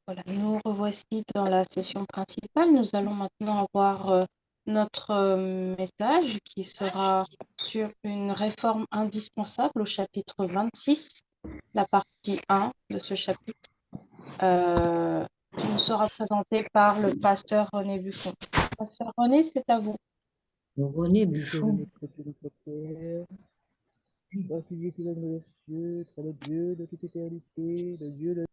Voilà, nous revoici dans la session principale. Nous allons maintenant avoir notre message qui sera sur une réforme indispensable au chapitre 26, la partie 1 de ce chapitre, qui nous sera présentée par le pasteur René Buffon. Pasteur René, c'est à vous. René Buffon. Voici Dieu qui règne dans les cieux, c'est le Dieu de toute éternité, le Dieu de...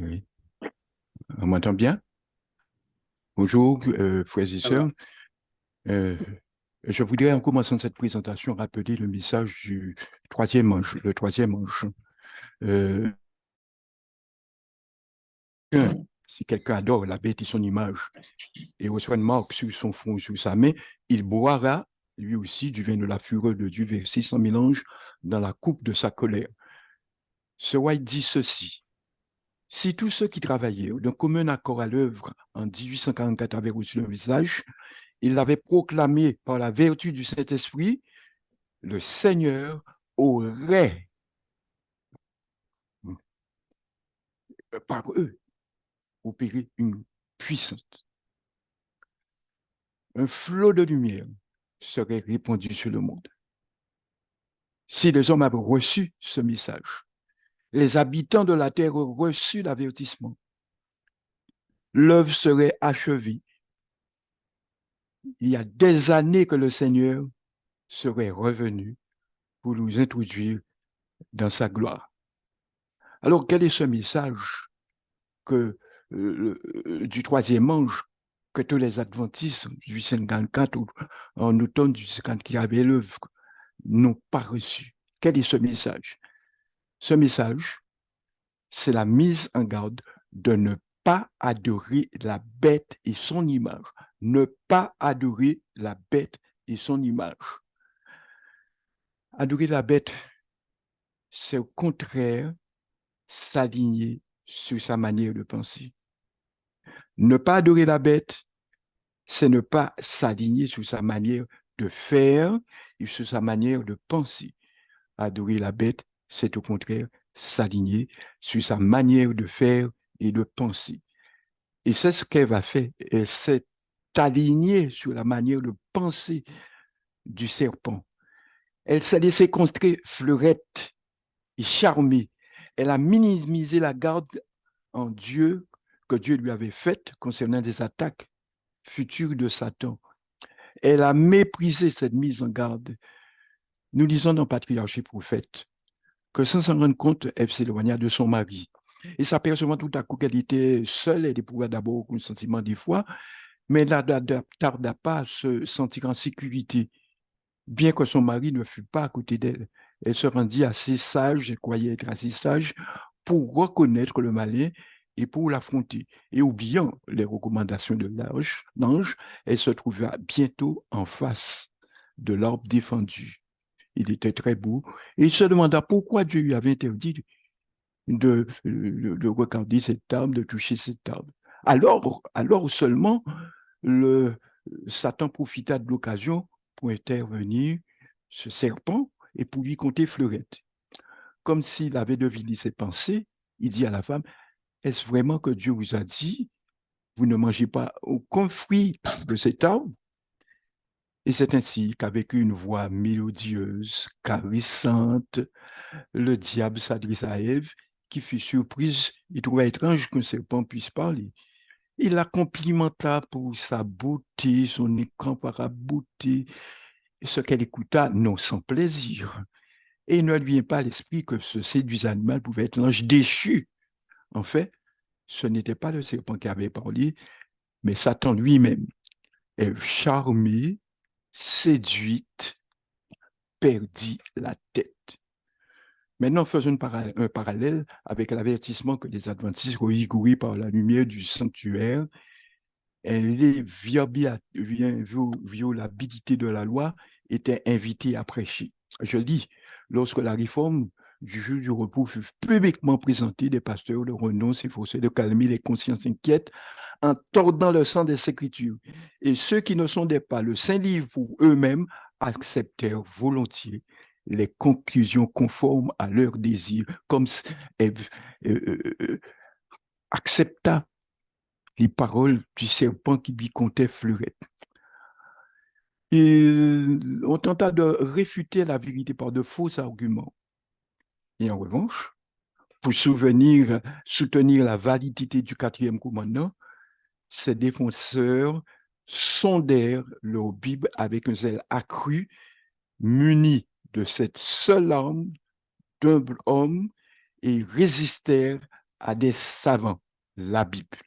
Oui. On m'entend bien? Bonjour, frères et sœurs. Je voudrais, en commençant cette présentation, rappeler le message du troisième manche, le troisième manche. Si quelqu'un adore la bête et son image et reçoit une marque sur son front ou sur sa main, il boira lui aussi du vin de la fureur de Dieu versé sans mélange dans la coupe de sa colère. Ce White dit ceci. Si tous ceux qui travaillaient d'un commun accord à l'œuvre en 1844 avaient reçu le message, ils l'avaient proclamé par la vertu du Saint-Esprit, le Seigneur aurait, par eux, opéré une puissante. Un flot de lumière serait répandu sur le monde. Si les hommes avaient reçu ce message, les habitants de la terre auraient reçu l'avertissement. L'œuvre serait achevée. Il y a des années que le Seigneur serait revenu pour nous introduire dans sa gloire. Alors, quel est ce message que, du troisième ange que tous les adventistes du 54 ou en automne du 50 qui avaient l'œuvre n'ont pas reçu? Quel est ce message? Ce message, c'est la mise en garde de ne pas adorer la bête et son image. Ne pas adorer la bête et son image. Adorer la bête, c'est au contraire s'aligner sur sa manière de penser. Ne pas adorer la bête, c'est ne pas s'aligner sur sa manière de faire et sur sa manière de penser. Adorer la bête, c'est au contraire s'aligner sur sa manière de faire et de penser. Et c'est ce qu'elle va faire. Elle s'est alignée sur la manière de penser du serpent. Elle s'est laissée construire fleurette et charmée. Elle a minimisé la garde en Dieu que Dieu lui avait faite concernant des attaques futures de Satan. Elle a méprisé cette mise en garde. Nous lisons dans Patriarche et Prophète que sans s'en rendre compte, elle s'éloigna de son mari. Et s'apercevant tout à coup qu'elle était seule, elle éprouva d'abord un sentiment d'effroi, mais elle ne tarda pas à se sentir en sécurité, bien que son mari ne fût pas à côté d'elle. Elle se rendit assez sage, elle croyait être assez sage, pour reconnaître le malin et pour l'affronter. Et oubliant les recommandations de l'ange, elle se trouva bientôt en face de l'arbre défendu. Il était très beau. Et il se demanda pourquoi Dieu lui avait interdit de regarder cet arbre, de toucher cet arbre. Alors seulement, le, Satan profita de l'occasion pour intervenir, ce serpent, et pour lui conter fleurette. Comme s'il avait deviné ses pensées, il dit à la femme, est-ce vraiment que Dieu vous a dit, vous ne mangez pas aucun fruit de cet arbre? Et c'est ainsi qu'avec une voix mélodieuse, caressante, le diable s'adresse à Ève, qui fut surprise et trouva étrange qu'un serpent puisse parler. Il la complimenta pour sa beauté, son incomparable beauté, ce qu'elle écouta non sans plaisir. Et il ne lui vient pas à l'esprit que ce séduisant animal pouvait être l'ange déchu. En fait, ce n'était pas le serpent qui avait parlé, mais Satan lui-même. Ève charmée, séduite, perdit la tête. Maintenant, faisons un parallèle avec l'avertissement que les adventistes rigourés par la lumière du sanctuaire et les violabilités de la loi étaient invités à prêcher. Je dis, lorsque la réforme du jour du repos fut publiquement présentée, des pasteurs de renom s'efforçaient de calmer les consciences inquiètes en tordant le sang des Écritures. Et ceux qui ne sondaient pas le Saint-Livre pour eux-mêmes acceptèrent volontiers les conclusions conformes à leurs désirs, comme accepta les paroles du serpent qui lui contait fleurette. Et on tenta de réfuter la vérité par de faux arguments. Et en revanche, pour soutenir la validité du quatrième commandement, ces défenseurs sondèrent leur Bible avec un zèle accru, munis de cette seule arme d'humble homme, et résistèrent à des savants, la Bible.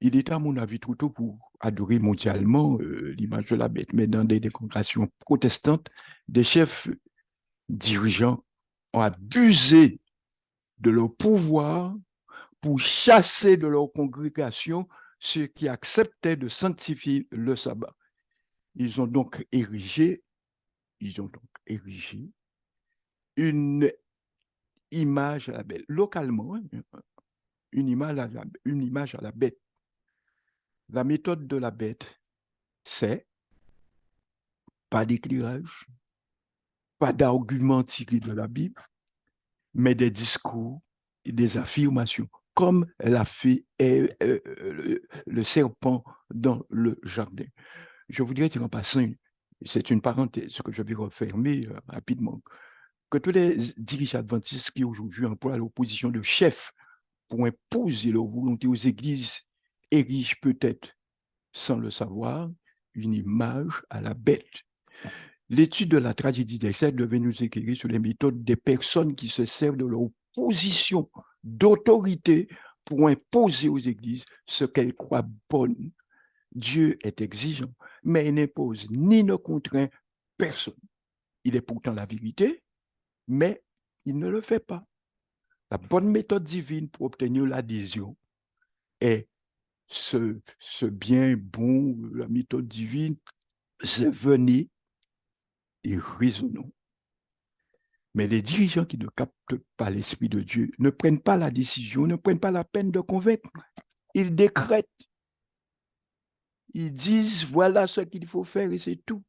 Il est à mon avis trop tôt pour adorer mondialement l'image de la bête, mais dans des congrégations protestantes, des chefs dirigeants ont abusé de leur pouvoir pour chasser de leur congrégation ceux qui acceptaient de sanctifier le sabbat. Ils ont donc érigé une image à la bête, localement, une image à la bête. La méthode de la bête, c'est pas d'éclairage, pas d'arguments tirés de la Bible, mais des discours et des affirmations, comme l'a fait le serpent dans le jardin. Je voudrais dire en passant, c'est une parenthèse que je vais refermer rapidement, que tous les dirigeants adventistes qui aujourd'hui emploient l'opposition de chef pour imposer leur volonté aux églises érigent peut-être, sans le savoir, une image à la bête. L'étude de la tragédie d'Esther devait nous éclairer sur les méthodes des personnes qui se servent de leur position d'autorité pour imposer aux églises ce qu'elles croient bonne. Dieu est exigeant, mais il n'impose ni ne contraint personne. Il est pourtant la vérité, mais il ne le fait pas. La bonne méthode divine pour obtenir l'adhésion est ce bien bon, la méthode divine, c'est venez et raisonnons. Mais les dirigeants qui ne captent pas l'Esprit de Dieu ne prennent pas la décision, ne prennent pas la peine de convaincre. Ils décrètent. Ils disent, voilà ce qu'il faut faire et c'est tout.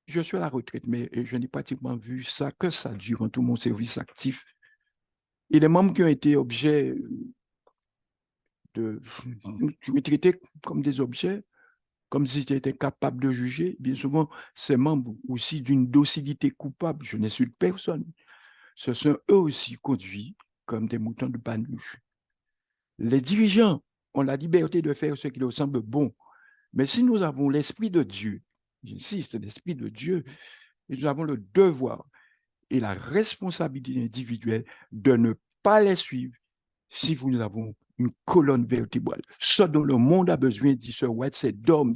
Je suis à la retraite, mais je n'ai pratiquement vu ça, que ça durant tout mon service actif. Et les membres qui ont été objets traités comme des objets, comme s'ils étaient capables de juger, bien souvent, ces membres aussi d'une docilité coupable, je n'insulte personne, se sont eux aussi conduits comme des moutons de Panurge. Les dirigeants ont la liberté de faire ce qui leur semble bon, mais si nous avons l'Esprit de Dieu, j'insiste, l'Esprit de Dieu, et nous avons le devoir et la responsabilité individuelle de ne pas les suivre si nous avons une colonne vertébrale. Ce dont le monde a besoin, dit Sir White, c'est d'hommes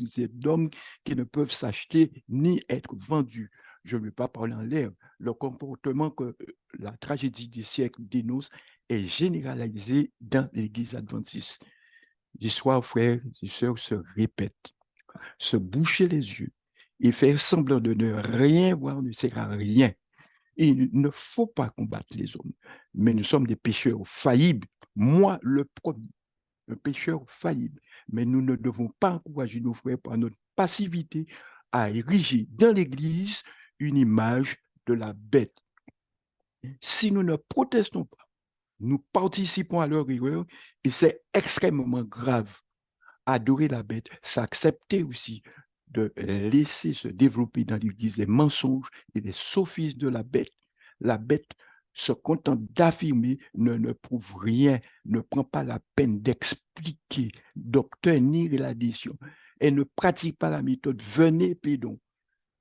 qui ne peuvent s'acheter ni être vendus. Je ne veux pas parler en l'air. Le comportement que la tragédie du siècle dénonce est généralisé dans l'Église adventiste. L'histoire, frères et sœurs, se répète. Se boucher les yeux et faire semblant de ne rien voir ne sert à rien. Il ne faut pas combattre les hommes, mais nous sommes des pécheurs faillibles. Moi, le premier, un pécheur faillible. Mais nous ne devons pas encourager nos frères par notre passivité à ériger dans l'Église une image de la bête. Si nous ne protestons pas, nous participons à leur erreur et c'est extrêmement grave. Adorer la bête, c'est accepter aussi de laisser se développer dans l'Église des mensonges et des sophismes de la bête. La bête se contente d'affirmer, ne prouve rien, ne prend pas la peine d'expliquer, d'obtenir l'adhésion. Elle ne pratique pas la méthode venez, plaidons.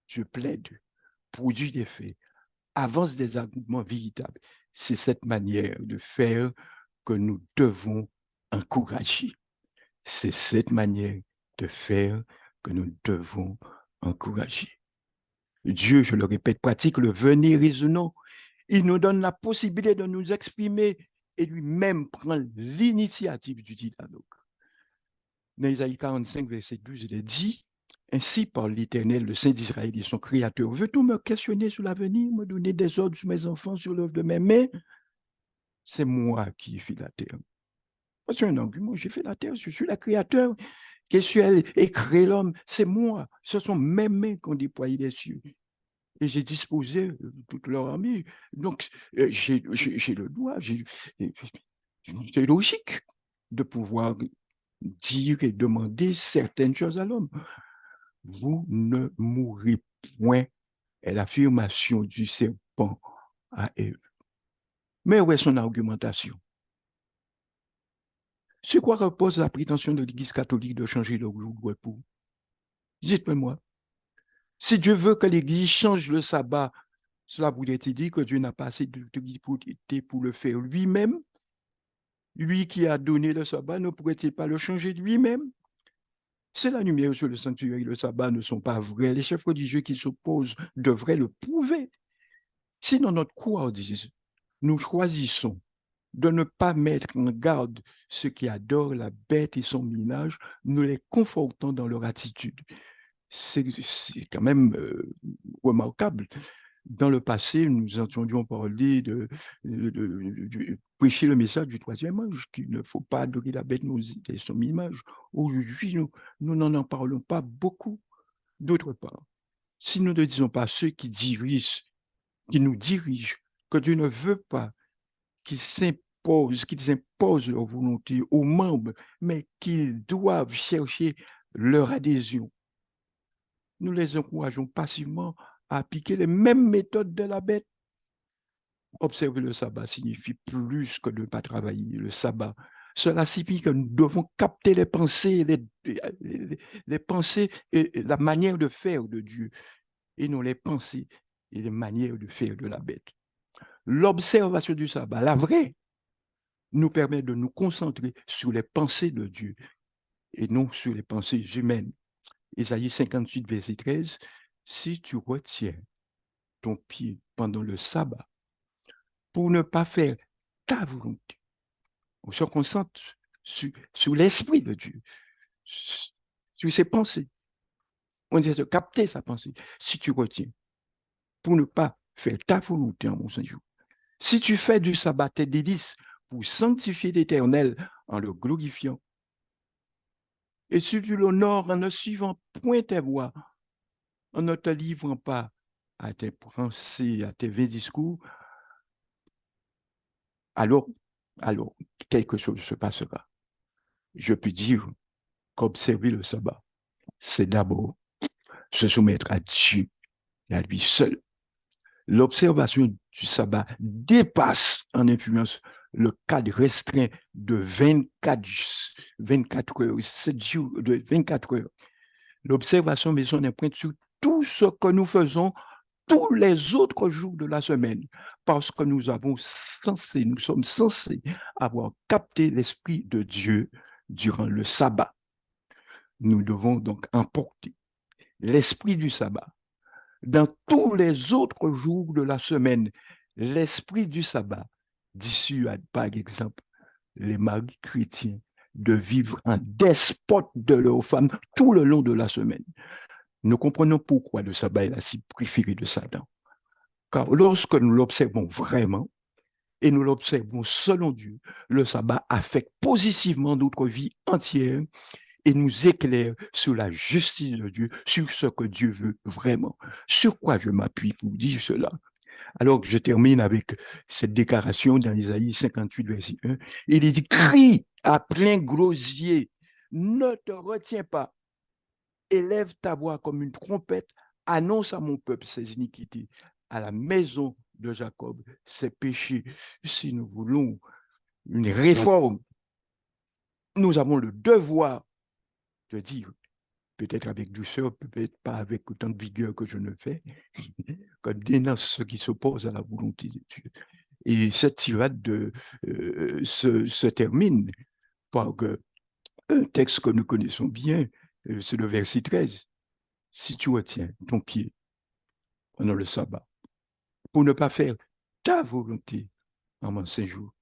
Je plaide, produis des faits, avance des arguments véritables. C'est cette manière de faire que nous devons encourager. C'est cette manière de faire que nous devons encourager. Dieu, je le répète, pratique le venez raisonnant. Il nous donne la possibilité de nous exprimer et lui-même prend l'initiative du dialogue. Dans Isaïe 45, verset 12, il est dit, ainsi parle l'Éternel, le Saint d'Israël et son Créateur. Veux-tu me questionner sur l'avenir, me donner des ordres sur mes enfants, sur l'œuvre de mes mains? C'est moi qui ai fait la terre. C'est un argument, j'ai fait la terre, je suis le Créateur. Qui suis allé et créé l'homme, c'est moi. Ce sont mes mains qui ont déployé les cieux. Et j'ai disposé toute leur armée. Donc, j'ai le droit, c'est logique de pouvoir dire et demander certaines choses à l'homme. Vous ne mourrez point, est l'affirmation du serpent à Ève. Mais où est son argumentation? Sur quoi repose la prétention de l'Église catholique de changer le jour de repos? Dites-moi. Si Dieu veut que l'Église change le sabbat, cela voudrait dire que Dieu n'a pas assez d'autorité pour le faire lui-même. Lui qui a donné le sabbat ne pourrait-il pas le changer lui-même? C'est la lumière sur le sanctuaire et le sabbat ne sont pas vrais. Les chefs religieux qui s'opposent devraient le prouver. Si dans notre couardise, nous choisissons de ne pas mettre en garde ceux qui adorent la bête et son minage, nous les confortons dans leur attitude. C'est quand même remarquable. Dans le passé, nous entendions parler de prêcher le message du troisième âge, qu'il ne faut pas adorer la bête et son image. Aujourd'hui, nous n'en en parlons pas beaucoup. D'autre part, si nous ne disons pas ceux qui nous dirigent, que Dieu ne veut pas qu'ils imposent leur volonté aux membres, mais qu'ils doivent chercher leur adhésion, nous les encourageons passivement à appliquer les mêmes méthodes de la bête. Observer le sabbat signifie plus que de ne pas travailler le sabbat. Cela signifie que nous devons capter les pensées, les pensées et la manière de faire de Dieu, et non les pensées et les manières de faire de la bête. L'observation du sabbat, la vraie, nous permet de nous concentrer sur les pensées de Dieu et non sur les pensées humaines. Ésaïe 58, verset 13, si tu retiens ton pied pendant le sabbat pour ne pas faire ta volonté, on se concentre sur l'esprit de Dieu, sur ses pensées. On dit de capter sa pensée. Si tu retiens pour ne pas faire ta volonté en mon Saint-Jour, si tu fais du sabbat tes délices pour sanctifier l'Éternel en le glorifiant, et si tu l'honores en ne suivant point tes voies, en ne te livrant pas à tes pensées, à tes vains discours, alors quelque chose se passera. Je peux dire qu'observer le sabbat, c'est d'abord se soumettre à Dieu et à lui seul. L'observation du sabbat dépasse en influence le cadre restreint de 24 heures, 7 jours de 24 heures. L'observation met son empreinte sur tout ce que nous faisons tous les autres jours de la semaine, parce que nous sommes censés avoir capté l'Esprit de Dieu durant le sabbat. Nous devons donc emporter l'Esprit du sabbat dans tous les autres jours de la semaine. L'Esprit du sabbat dissuade, par exemple, les maris chrétiens de vivre en despote de leurs femmes tout le long de la semaine. Nous comprenons pourquoi le sabbat est la cible préférée de Satan. Car lorsque nous l'observons vraiment, et nous l'observons selon Dieu, le sabbat affecte positivement notre vie entière et nous éclaire sur la justice de Dieu, sur ce que Dieu veut vraiment. Sur quoi je m'appuie pour dire cela? Alors que je termine avec cette déclaration dans Isaïe 58, verset 1. Il dit, crie à plein gosier, ne te retiens pas, élève ta voix comme une trompette, annonce à mon peuple ses iniquités, à la maison de Jacob ses péchés. Si nous voulons une réforme, nous avons le devoir de dire, peut-être avec douceur, peut-être pas avec autant de vigueur que je ne fais, qu'on dénonce ce qui s'oppose à la volonté de Dieu. Et cette tirade se termine par un texte que nous connaissons bien, c'est le verset 13. Si tu retiens ton pied pendant le sabbat, pour ne pas faire ta volonté en mon séjour,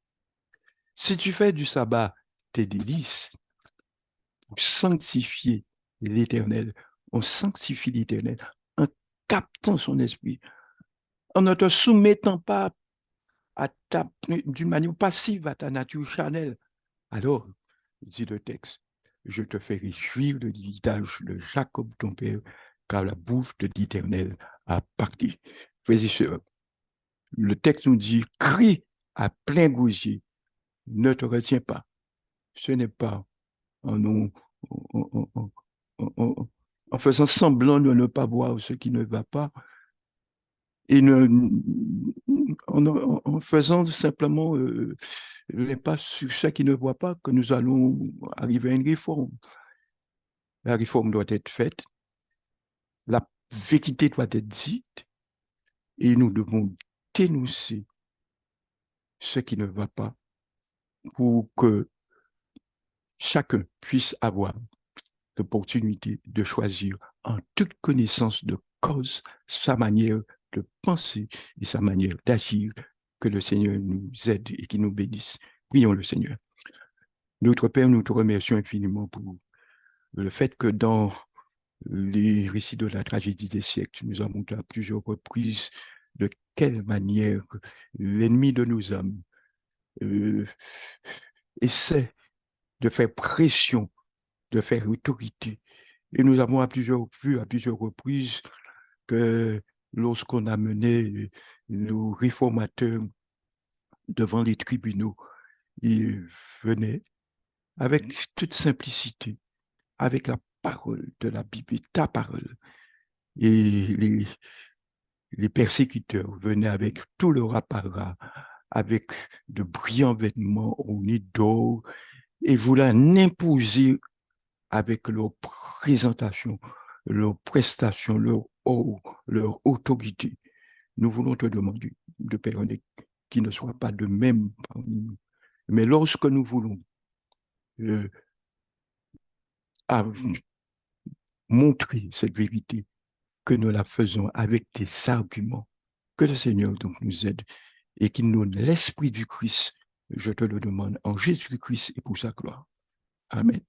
si tu fais du sabbat tes délices, pour sanctifier l'Éternel, on sanctifie l'Éternel en captant son esprit, en ne te soumettant pas d'une manière passive à ta nature charnelle. Alors, dit le texte, je te ferai jouir le visage de Jacob ton père, car la bouche de l'Éternel a parlé. Frères et sœurs, le texte nous dit, crie à plein gosier, ne te retiens pas. Ce n'est pas en, nous- en- en- en- en- en faisant semblant de ne pas voir ce qui ne va pas, et en faisant simplement les pas sur ceux qui ne voient pas que nous allons arriver à une réforme. La réforme doit être faite, la vérité doit être dite, et nous devons dénoncer ce qui ne va pas pour que chacun puisse avoir l'opportunité de choisir en toute connaissance de cause sa manière de penser et sa manière d'agir. Que le Seigneur nous aide et qu'il nous bénisse. Prions le Seigneur. Notre Père, nous te remercions infiniment pour le fait que dans les récits de la tragédie des siècles, tu nous as montré à plusieurs reprises de quelle manière l'ennemi de nos âmes euh, essaie de faire pression, de faire autorité. Et nous avons vu à plusieurs reprises que lorsqu'on a mené nos réformateurs devant les tribunaux, ils venaient avec toute simplicité, avec la parole de la Bible, ta parole. Et les persécuteurs venaient avec tout leur apparat, avec de brillants vêtements ornés d'or, et voulaient imposer avec leur présentation, leur prestation, leur autorité. Nous voulons te demander de pardonner qu'il ne soit pas de même parmi nous. Mais lorsque nous voulons euh, montrer cette vérité, que nous la faisons avec des arguments, que le Seigneur donc nous aide et qu'il nous donne l'esprit du Christ. Je te le demande en Jésus-Christ et pour sa gloire. Amen.